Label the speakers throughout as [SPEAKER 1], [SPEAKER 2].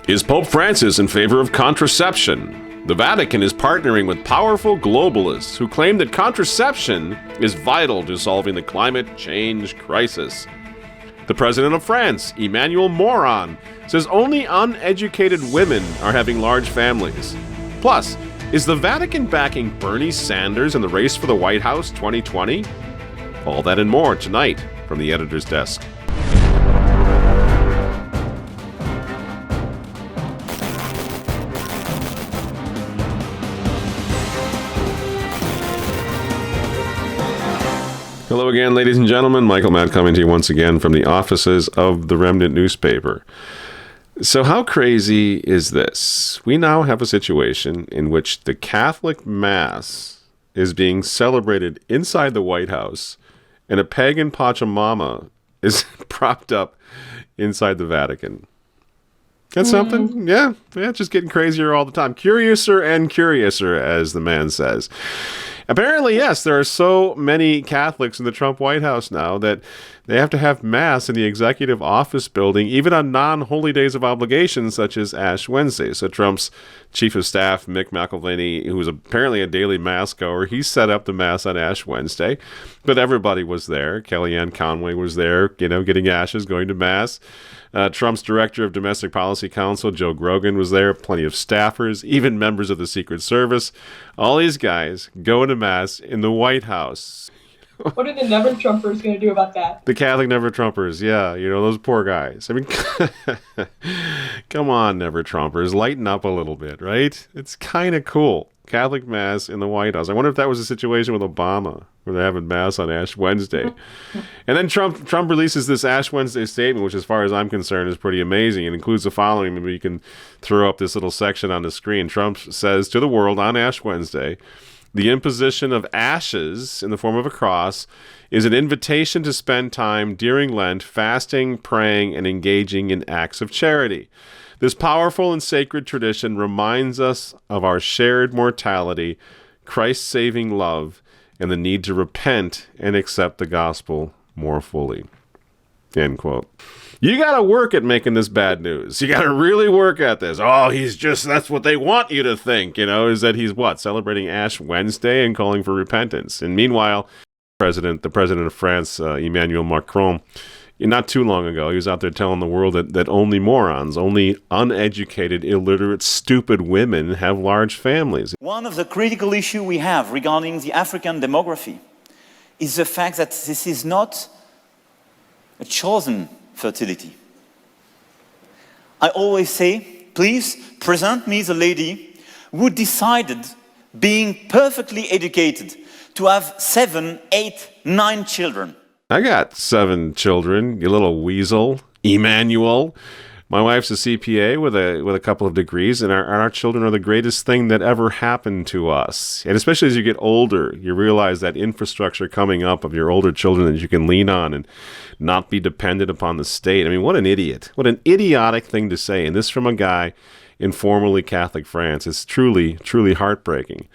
[SPEAKER 1] Is Pope Francis in favor of contraception? The Vatican is partnering with powerful globalists who claim that contraception is vital to solving the climate change crisis. The President of France, Emmanuel Macron, says only uneducated women are having large families. Plus, is the Vatican backing Bernie Sanders in the race for the White House 2020? All that and more tonight from the editor's desk. Hello again, ladies and gentlemen. Michael Matt coming to you once again from the offices of the Remnant newspaper. So how crazy is this? We now have a situation in which the Catholic Mass is being celebrated inside the White House, and a pagan Pachamama is propped up inside the Vatican. That's something? Yeah, just getting crazier all the time. Curiouser and curiouser, as the man says. Apparently, yes, there are so many Catholics in the Trump White House now that they have to have Mass in the executive office building, even on non-holy days of obligation, such as Ash Wednesday. So Trump's chief of staff, Mick McElvaney, who was apparently a daily Mass goer, he set up the Mass on Ash Wednesday. But everybody was there. Kellyanne Conway was there, getting ashes, going to Mass. Trump's director of domestic policy council, Joe Grogan, was there. Plenty of staffers, even members of the Secret Service. All these guys going to Mass in the White House.
[SPEAKER 2] What are the never-Trumpers going to do about that?
[SPEAKER 1] The Catholic never-Trumpers, yeah. Those poor guys. I mean, come on, never-Trumpers. Lighten up a little bit, right? It's kind of cool. Catholic Mass in the White House. I wonder if that was a situation with Obama, where they're having Mass on Ash Wednesday. And then Trump releases this Ash Wednesday statement, which as far as I'm concerned is pretty amazing. It includes the following. Maybe you can throw up this little section on the screen. Trump says to the world on Ash Wednesday, the imposition of ashes in the form of a cross is an invitation to spend time during Lent fasting, praying, and engaging in acts of charity. This powerful and sacred tradition reminds us of our shared mortality, Christ's saving love, and the need to repent and accept the gospel more fully. End quote. You got to work at making this bad news. You got to really work at this. Oh, that's what they want you to think, is that he's celebrating Ash Wednesday and calling for repentance. And meanwhile, the president of France, Emmanuel Macron, not too long ago, he was out there telling the world that only morons, only uneducated, illiterate, stupid women have large families.
[SPEAKER 3] One of the critical issues we have regarding the African demography is the fact that this is not a chosen fertility. I always say, please present me the lady who decided, being perfectly educated, to have 7, 8, 9 children.
[SPEAKER 1] I got 7 children, you little weasel, Emmanuel. My wife's a CPA with a couple of degrees, and our children are the greatest thing that ever happened to us. And especially as you get older, you realize that infrastructure coming up of your older children that you can lean on and not be dependent upon the state. I mean, what an idiot. What an idiotic thing to say. And this from a guy in formerly Catholic France. It's truly, truly heartbreaking.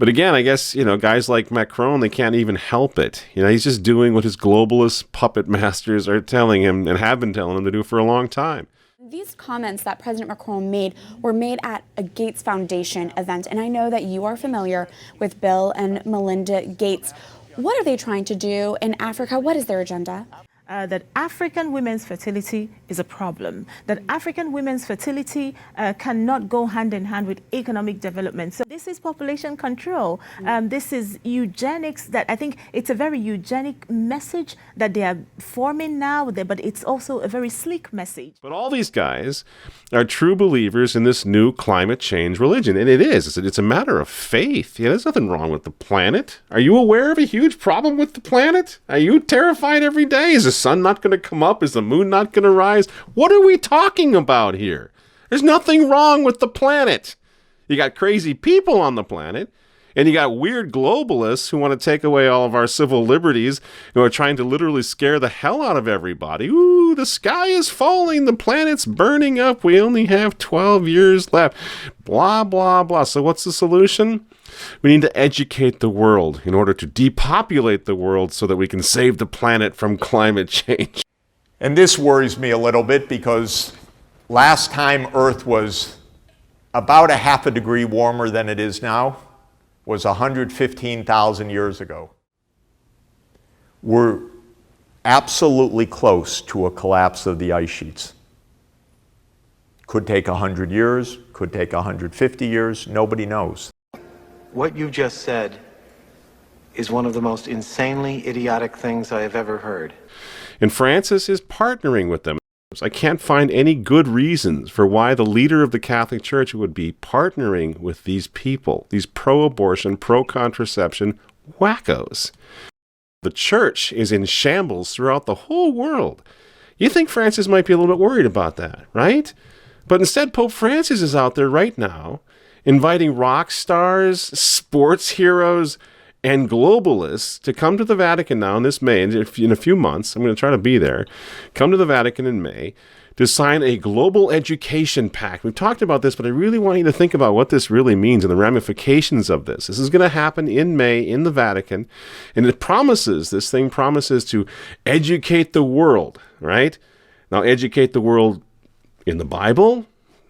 [SPEAKER 1] But again, I guess, guys like Macron, they can't even help it. He's just doing what his globalist puppet masters are telling him and have been telling him to do for a long time.
[SPEAKER 4] These comments that President Macron made were made at a Gates Foundation event, and I know that you are familiar with Bill and Melinda Gates. What are they trying to do in Africa? What is their agenda?
[SPEAKER 5] That African women's fertility is a problem, that African women's fertility cannot go hand in hand with economic development. So this is population control. This is eugenics. That I think it's a very eugenic message that they are forming now, but it's also a very sleek message.
[SPEAKER 1] But all these guys are true believers in this new climate change religion, and it is. It's a matter of faith. There's nothing wrong with the planet. Are you aware of a huge problem with the planet? Are you terrified every day? Is the sun not going to come up? Is the moon not going to rise? What are we talking about here? There's nothing wrong with the planet. You got crazy people on the planet, and you got weird globalists who want to take away all of our civil liberties, who are trying to literally scare the hell out of everybody. Ooh, the sky is falling. The planet's burning up. We only have 12 years left. Blah, blah, blah. So what's the solution? We need to educate the world in order to depopulate the world so that we can save the planet from climate change.
[SPEAKER 6] And this worries me a little bit because last time Earth was about a half a degree warmer than it is now was 115,000 years ago. We're absolutely close to a collapse of the ice sheets. Could take 100 years, could take 150 years, nobody knows.
[SPEAKER 7] What you just said is one of the most insanely idiotic things I have ever heard.
[SPEAKER 1] And Francis is partnering with them. I can't find any good reasons for why the leader of the Catholic Church would be partnering with these people, these pro-abortion, pro-contraception wackos. The church is in shambles throughout the whole world. You think Francis might be a little bit worried about that, right? But instead, Pope Francis is out there right now inviting rock stars, sports heroes, and globalists to come to the Vatican now in this May, in a few months. I'm going to try to be there. Come to the Vatican in May to sign a global education pact. We've talked about this, but I really want you to think about what this really means and the ramifications of this. This is going to happen in May in the Vatican, and this thing promises to educate the world, right? Now, educate the world in the Bible?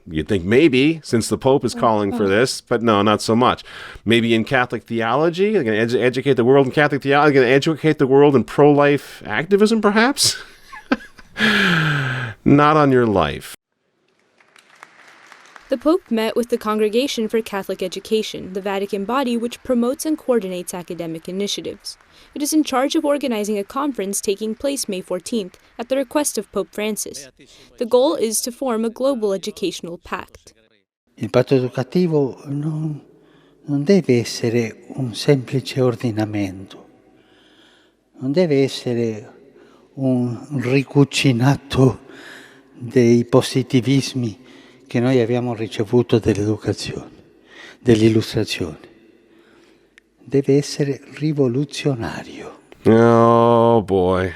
[SPEAKER 1] You'd think maybe, since the Pope is calling for this, but no, not so much. Maybe in Catholic theology, they're going to educate the world in Catholic theology, they're going to educate the world in pro-life activism, perhaps? Not on your life.
[SPEAKER 8] The Pope met with the Congregation for Catholic Education, the Vatican body which promotes and coordinates academic initiatives. It is in charge of organizing a conference taking place May 14th at the request of Pope Francis. The goal is to form a global educational pact.
[SPEAKER 9] Il patto educativo non deve essere un semplice ordinamento, non deve essere un ricucinato dei positivismi che noi abbiamo ricevuto dell'educazione, dell'illustrazione. Deve essere rivoluzionario.
[SPEAKER 1] Oh boy,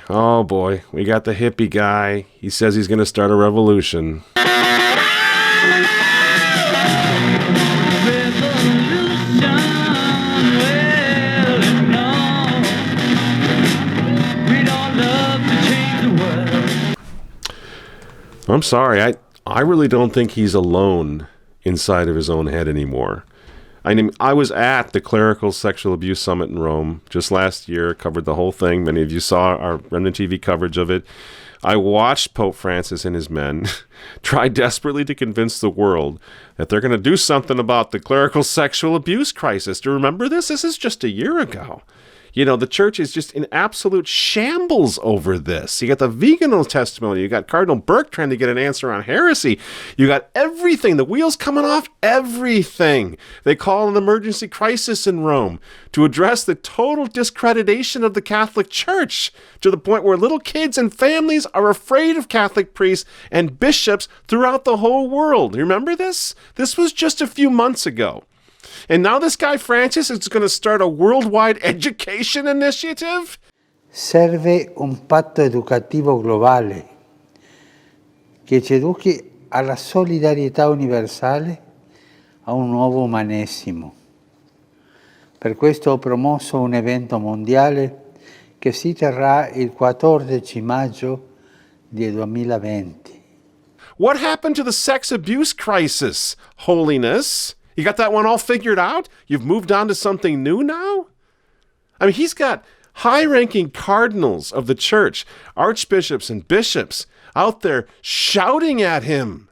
[SPEAKER 1] we got the hippie guy. He says he's going to start a revolution. I'm sorry, I really don't think he's alone inside of his own head anymore. I mean, I was at the Clerical Sexual Abuse Summit in Rome just last year, covered the whole thing. Many of you saw our Remnant TV coverage of it. I watched Pope Francis and his men try desperately to convince the world that they're going to do something about the clerical sexual abuse crisis. Do you remember this? This is just a year ago. You know, the church is just in absolute shambles over this. You got the Vigano testimony. You got Cardinal Burke trying to get an answer on heresy. You got everything. The wheels coming off everything. They call an emergency crisis in Rome to address the total discreditation of the Catholic Church to the point where little kids and families are afraid of Catholic priests and bishops throughout the whole world. You remember this? This was just a few months ago. And now this guy Francis is going to start a worldwide education initiative?
[SPEAKER 9] Serve un patto educativo globale che ci educhi alla solidarietà universale, a un nuovo umanesimo. Per questo ho promosso un evento mondiale che si terrà il 14 maggio del 2020.
[SPEAKER 1] What happened to the sex abuse crisis, Holiness? You got that one all figured out? You've moved on to something new now? I mean, he's got high-ranking cardinals of the church, archbishops and bishops out there shouting at him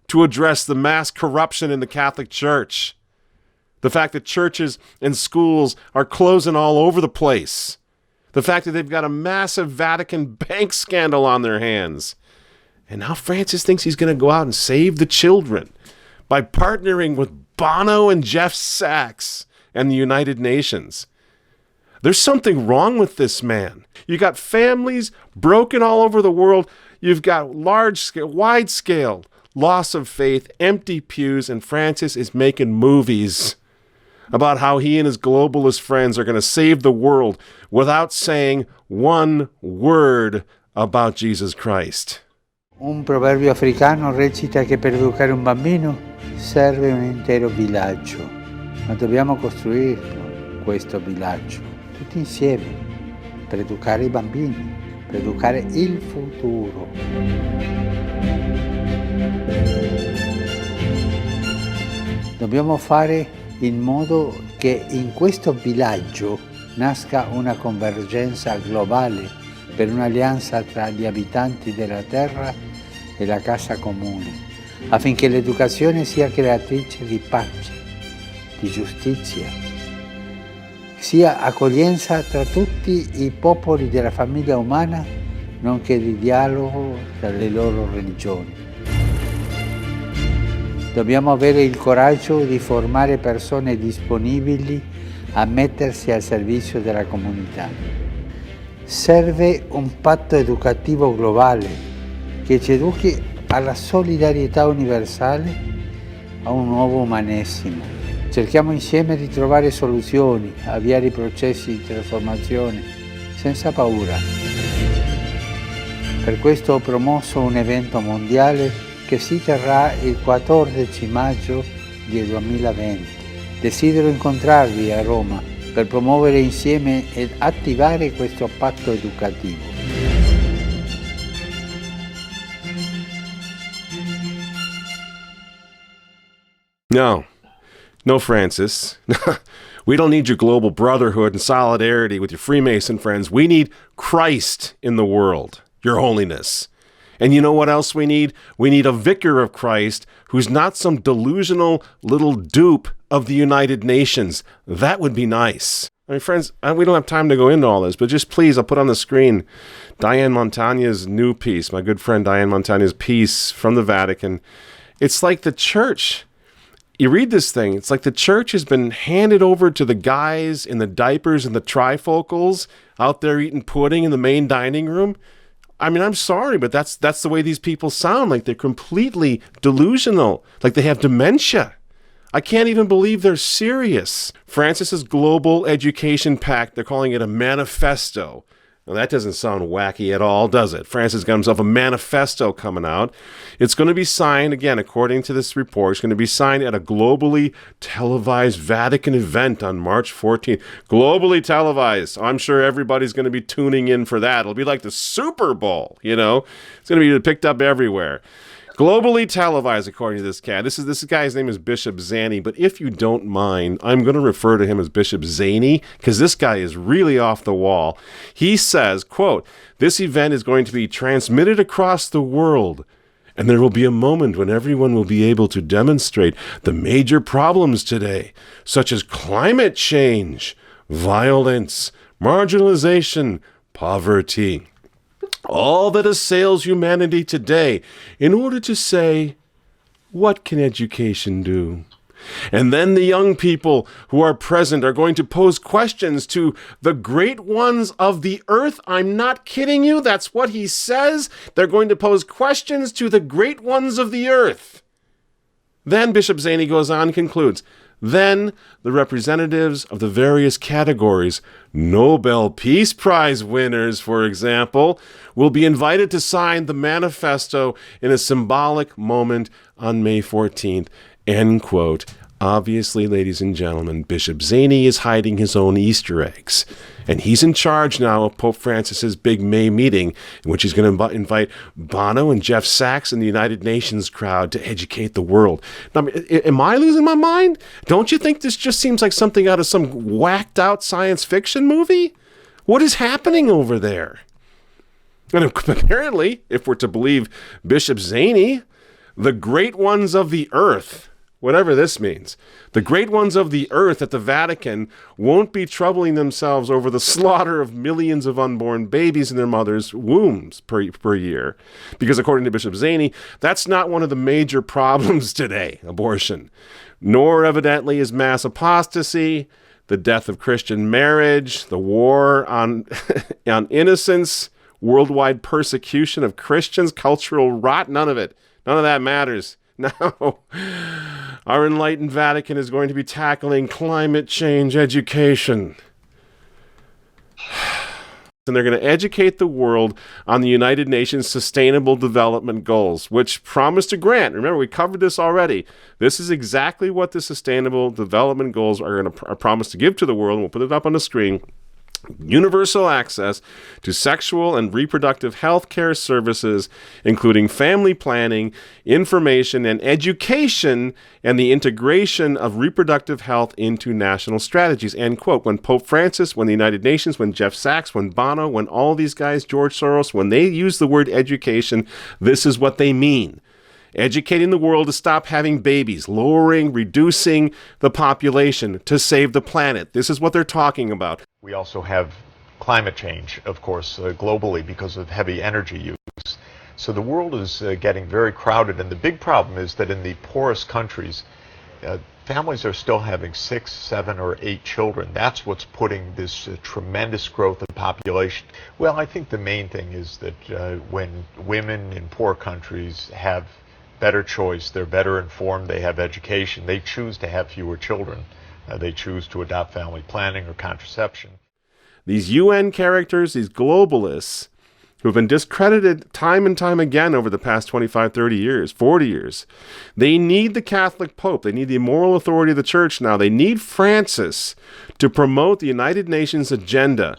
[SPEAKER 1] to address the mass corruption in the Catholic Church. The fact that churches and schools are closing all over the place. The fact that they've got a massive Vatican bank scandal on their hands. And now Francis thinks he's going to go out and save the children by partnering with Bono and Jeff Sachs and the United Nations. There's something wrong with this man. You got families broken all over the world. You've got wide-scale loss of faith, empty pews, and Francis is making movies about how he and his globalist friends are going to save the world without saying one word about Jesus Christ.
[SPEAKER 9] Un proverbio africano recita che per educare un bambino serve un intero villaggio, ma dobbiamo costruirlo, questo villaggio, tutti insieme, per educare i bambini, per educare il futuro. Dobbiamo fare in modo che in questo villaggio nasca una convergenza globale per un'alleanza tra gli abitanti della terra e la casa comune, affinché l'educazione sia creatrice di pace, di giustizia, sia accoglienza tra tutti i popoli della famiglia umana, nonché di dialogo tra le loro religioni. Dobbiamo avere il coraggio di formare persone disponibili a mettersi al servizio della comunità. Serve un patto educativo globale che ci educhi alla solidarietà universale, a un nuovo umanesimo. Cerchiamo insieme di trovare soluzioni, avviare i processi di trasformazione senza paura. Per questo ho promosso un evento mondiale che si terrà il 14 maggio del 2020. Desidero incontrarvi a Roma per promuovere insieme ed attivare questo patto educativo.
[SPEAKER 1] No, Francis. We don't need your global brotherhood and solidarity with your Freemason friends. We need Christ in the world, your holiness. And you know what else we need? We need a vicar of Christ who's not some delusional little dupe of the United Nations. That would be nice. I mean, friends, we don't have time to go into all this, but just please, I'll put on the screen Diane Montagne's new piece, my good friend Diane Montagne's piece from the Vatican. It's like the church. You read this thing, it's like the church has been handed over to the guys in the diapers and the trifocals out there eating pudding in the main dining room. I mean, I'm sorry, but that's the way these people sound, like they're completely delusional, like they have dementia. I can't even believe they're serious. Francis's Global Education Pact, they're calling it a manifesto. Now, that doesn't sound wacky at all, does it? Francis got himself a manifesto coming out. It's going to be signed, again, according to this report, it's going to be signed at a globally televised Vatican event on March 14th. Globally televised. I'm sure everybody's going to be tuning in for that. It'll be like the Super Bowl, you know? It's going to be picked up everywhere. Globally televised, according to this cat. This guy's name is Bishop Zani, but if you don't mind, I'm going to refer to him as Bishop Zany, because this guy is really off the wall. He says, quote, "This event is going to be transmitted across the world, and there will be a moment when everyone will be able to demonstrate the major problems today, such as climate change, violence, marginalization, poverty, all that assails humanity today, in order to say, what can education do? And then the young people who are present are going to pose questions to the great ones of the earth." I'm not kidding you. That's what he says. They're going to pose questions to the great ones of the earth. Then Bishop Zany goes on and concludes, then the representatives of the various categories, Nobel Peace Prize winners, for example, will be invited to sign the manifesto in a symbolic moment on May 14th, end quote. Obviously, ladies and gentlemen, Bishop Zany is hiding his own Easter eggs. And he's in charge now of Pope Francis's big May meeting, in which he's going to invite Bono and Jeff Sachs and the United Nations crowd to educate the world. Now, am I losing my mind? Don't you think this just seems like something out of some whacked out science fiction movie? What is happening over there? And apparently, if we're to believe Bishop Zany, the great ones of the earth, whatever this means, the great ones of the earth at the Vatican won't be troubling themselves over the slaughter of millions of unborn babies in their mothers' wombs per year. Because according to Bishop Zany, that's not one of the major problems today, abortion. Nor evidently is mass apostasy, the death of Christian marriage, the war on innocence, worldwide persecution of Christians, cultural rot, none of it. None of that matters. No, our enlightened Vatican is going to be tackling climate change education. And they're going to educate the world on the United Nations Sustainable Development Goals, which promise to grant. Remember, we covered this already. This is exactly what the Sustainable Development Goals are going to promise to give to the world. We'll put it up on the screen. universal access to sexual and reproductive health care services, including family planning, information, and education, and the integration of reproductive health into national strategies. End quote. When Pope Francis, when the United Nations, when Jeff Sachs, when Bono, when all these guys, George Soros, when they use the word education, this is what they mean. Educating the world to stop having babies, reducing the population to save the planet. This is what they're talking about.
[SPEAKER 6] We also have climate change, of course, globally because of heavy energy use. So the world is getting very crowded, and the big problem is that in the poorest countries, families are still having 6, 7, or 8 children. That's what's putting this tremendous growth in population. Well, I think the main thing is that when women in poor countries have better choice, they're better informed, they have education, they choose to have fewer children. They choose to adopt family planning or contraception.
[SPEAKER 1] These UN characters, these globalists, who've been discredited time and time again over the past 25, 30 years, 40 years, they need the Catholic Pope. They need the moral authority of the Church now. They need Francis to promote the United Nations agenda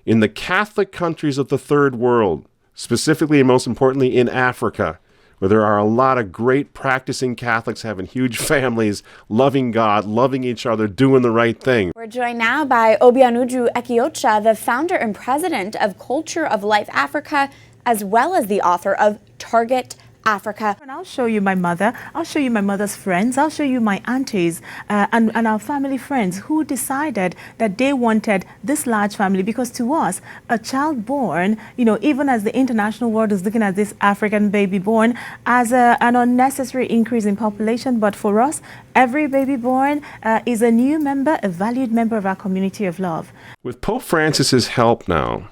[SPEAKER 1] in the Catholic countries of the Third World, specifically and most importantly in Africa, where there are a lot of great practicing Catholics having huge families, loving God, loving each other, doing the right thing.
[SPEAKER 4] We're joined now by Obianuju Ekiocha, the founder and president of Culture of Life Africa, as well as the author of Target Africa.
[SPEAKER 5] And I'll show you my mother, I'll show you my mother's friends, I'll show you my aunties and our family friends who decided that they wanted this large family, because to us, a child born, even as the international world is looking at this African baby born as an unnecessary increase in population, but for us, every baby born is a new member, a valued member of our community of love.
[SPEAKER 1] With Pope Francis's help now,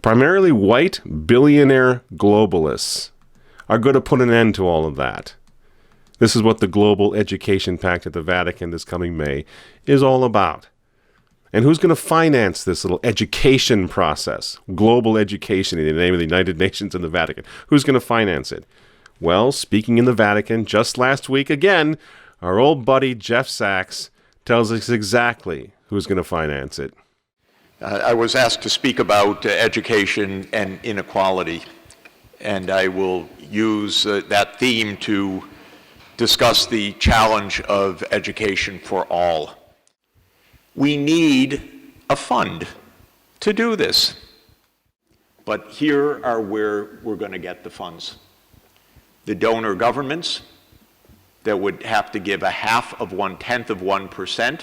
[SPEAKER 1] primarily white billionaire globalists are going to put an end to all of that. This is what the Global Education Pact at the Vatican this coming May is all about. And who's going to finance this little education process? Global education in the name of the United Nations and the Vatican. Who's going to finance it? Well, speaking in the Vatican just last week again, our old buddy Jeff Sachs tells us exactly who's going to finance it.
[SPEAKER 6] I was asked to speak about education and inequality, and I will use that theme to discuss the challenge of education for all. We need a fund to do this, but here are where we're going to get the funds. The donor governments that would have to give 0.5%,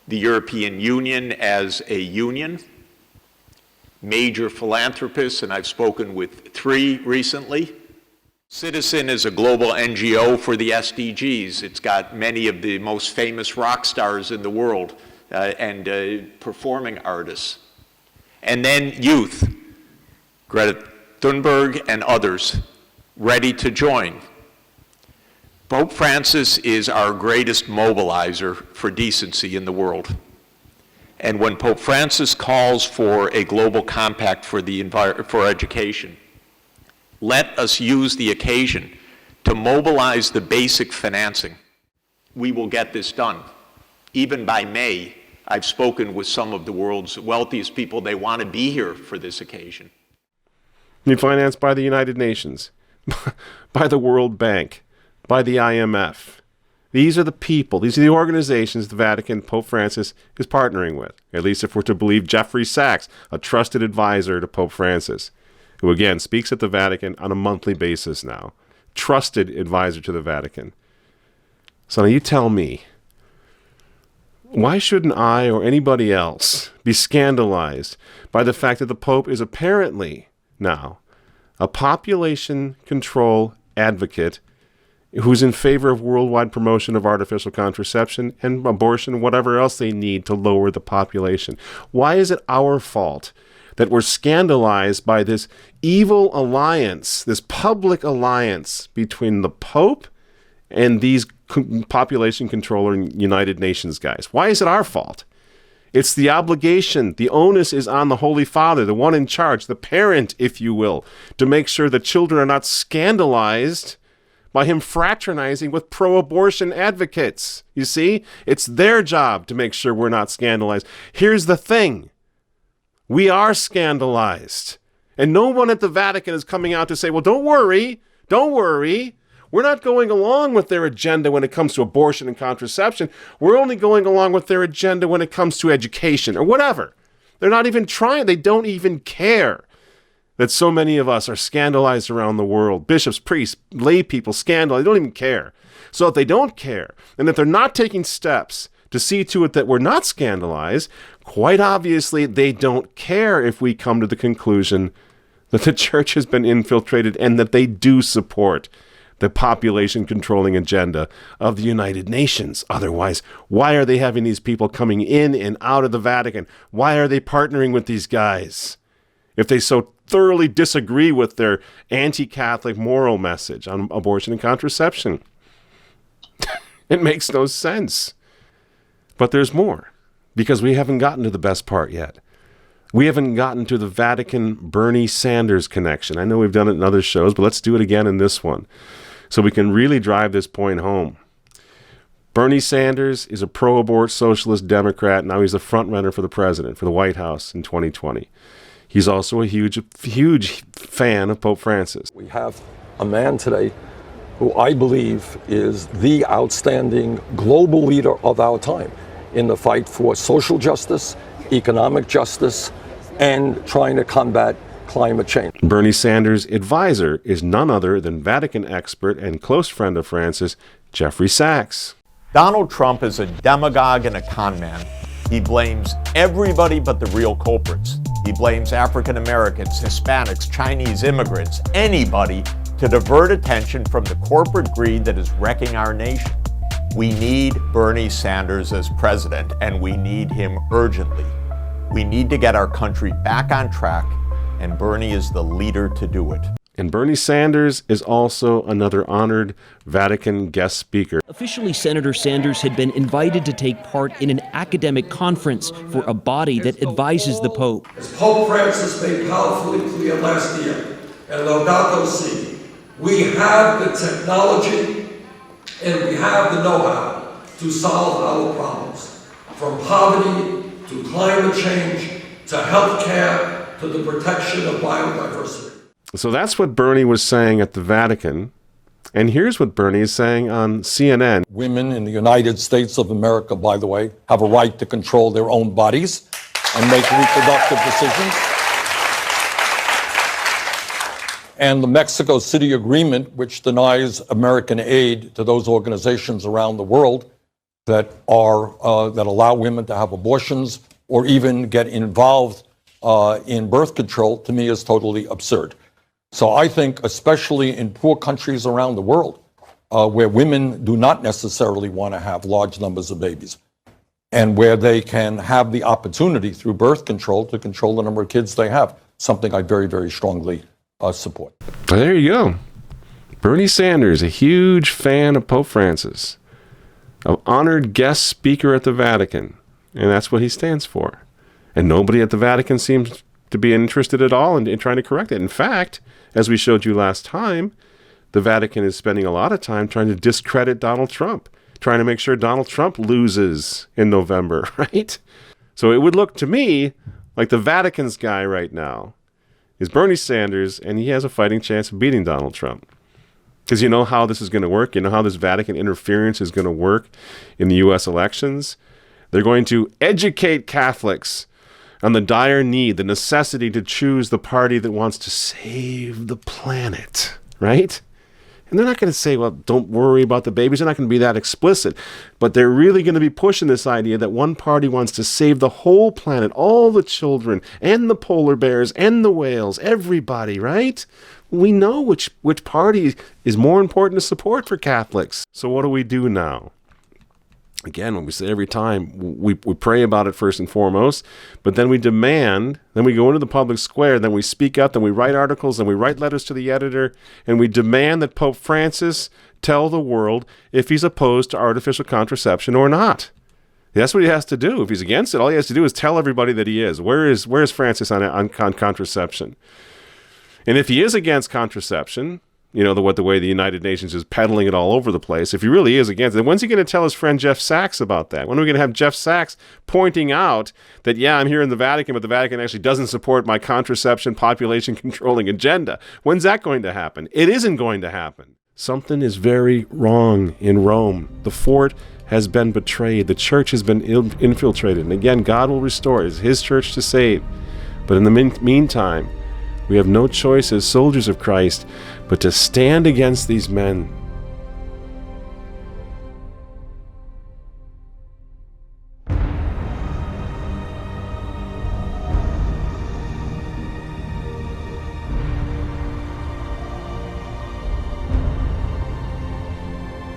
[SPEAKER 6] the European Union as a union, major philanthropists, and I've spoken with 3 recently. Citizen is a global NGO for the SDGs. It's got many of the most famous rock stars in the world and performing artists. And then youth, Greta Thunberg and others, ready to join. Pope Francis is our greatest mobilizer for decency in the world. And when Pope Francis calls for a global compact for education, let us use the occasion to mobilize the basic financing. We will get this done. Even by May, I've spoken with some of the world's wealthiest people. They want to be here for this occasion.
[SPEAKER 1] Be financed by the United Nations, by the World Bank, by the IMF. These are the people, these are the organizations the Vatican, Pope Francis is partnering with, at least if we're to believe Jeffrey Sachs, a trusted advisor to Pope Francis, who again speaks at the Vatican on a monthly basis now. Trusted advisor to the Vatican. So now you tell me, why shouldn't I or anybody else be scandalized by the fact that the Pope is apparently now a population control advocate who's in favor of worldwide promotion of artificial contraception and abortion, whatever else they need to lower the population? Why is it our fault that we're scandalized by this evil alliance, this public alliance between the Pope and these population controller United Nations guys? Why is it our fault? It's the obligation, the onus is on the Holy Father, the one in charge, the parent, if you will, to make sure that children are not scandalized by him fraternizing with pro-abortion advocates. You see, it's their job to make sure we're not scandalized. Here's the thing. We are scandalized. And no one at the Vatican is coming out to say, well, don't worry. We're not going along with their agenda when it comes to abortion and contraception. We're only going along with their agenda when it comes to education or whatever. They're not even trying. They don't even care that so many of us are scandalized around the world. Bishops, priests, lay people, scandalized. They don't even care. So if they don't care, and if they're not taking steps to see to it that we're not scandalized, quite obviously they don't care if we come to the conclusion that the church has been infiltrated and that they do support the population controlling agenda of the United Nations. Otherwise, why are they having these people coming in and out of the Vatican? Why are they partnering with these guys? If they so thoroughly disagree with their anti-Catholic moral message on abortion and contraception. It makes no sense. But there's more, because we haven't gotten to the best part yet. We haven't gotten to the Vatican-Bernie Sanders connection. I know we've done it in other shows, but let's do it again in this one so we can really drive this point home. Bernie Sanders is a pro-abort socialist Democrat. Now he's the front runner for the president, for the White House in 2020. He's also a huge fan of Pope Francis.
[SPEAKER 10] We have a man today who I believe is the outstanding global leader of our time in the fight for social justice, economic justice, and trying to combat climate change.
[SPEAKER 1] Bernie Sanders' advisor is none other than Vatican expert and close friend of Francis, Jeffrey Sachs.
[SPEAKER 6] Donald Trump is a demagogue and a con man. He blames everybody but the real culprits. He blames African Americans, Hispanics, Chinese immigrants, anybody to divert attention from the corporate greed that is wrecking our nation. We need Bernie Sanders as president, and we need him urgently. We need to get our country back on track, and Bernie is the leader to do it.
[SPEAKER 1] And Bernie Sanders is also another honored Vatican guest speaker.
[SPEAKER 11] Officially, Senator Sanders had been invited to take part in an academic conference for a body that advises the Pope.
[SPEAKER 12] As Pope Francis made powerfully clear last year at Laudato Si, we have the technology and we have the know-how to solve our problems, from poverty to climate change to health care to the protection of biodiversity.
[SPEAKER 1] So that's what Bernie was saying at the Vatican. And here's what Bernie is saying on CNN.
[SPEAKER 10] Women in the United States of America, by the way, have a right to control their own bodies and make reproductive decisions. And the Mexico City Agreement, which denies American aid to those organizations around the world that allow women to have abortions or even get involved in birth control, to me is totally absurd. So I think, especially in poor countries around the world, where women do not necessarily want to have large numbers of babies, and where they can have the opportunity through birth control to control the number of kids they have, something I very, very strongly support.
[SPEAKER 1] There you go. Bernie Sanders, a huge fan of Pope Francis, an honored guest speaker at the Vatican, and that's what he stands for. And nobody at the Vatican seems to be interested at all in trying to correct it. In fact, as we showed you last time, the Vatican is spending a lot of time trying to discredit Donald Trump, trying to make sure Donald Trump loses in November, right? So it would look to me like the Vatican's guy right now is Bernie Sanders, and he has a fighting chance of beating Donald Trump. Because you know how this is going to work? You know how this Vatican interference is going to work in the U.S. elections? They're going to educate Catholics on the dire need, the necessity to choose the party that wants to save the planet, right? And they're not going to say, well, don't worry about the babies. They're not going to be that explicit. But they're really going to be pushing this idea that one party wants to save the whole planet, all the children, and the polar bears, and the whales, everybody, right? We know which party is more important to support for Catholics. So what do we do now? Again, when we say every time, we pray about it first and foremost, but then we demand, then we go into the public square, then we speak up, then we write articles, then we write letters to the editor, and we demand that Pope Francis tell the world if he's opposed to artificial contraception or not. That's what he has to do. If he's against it, all he has to do is tell everybody that he is. Where is Francis on contraception? And if he is against contraception, you know, the way the United Nations is peddling it all over the place, if he really is against it, when's he going to tell his friend Jeff Sachs about that? When are we going to have Jeff Sachs pointing out that, yeah, I'm here in the Vatican, but the Vatican actually doesn't support my contraception population controlling agenda? When's that going to happen? It isn't going to happen. Something is very wrong in Rome. The fort has been betrayed. The church has been infiltrated. And again, God will restore. It's his church to save. But in the meantime, we have no choice as soldiers of Christ but to stand against these men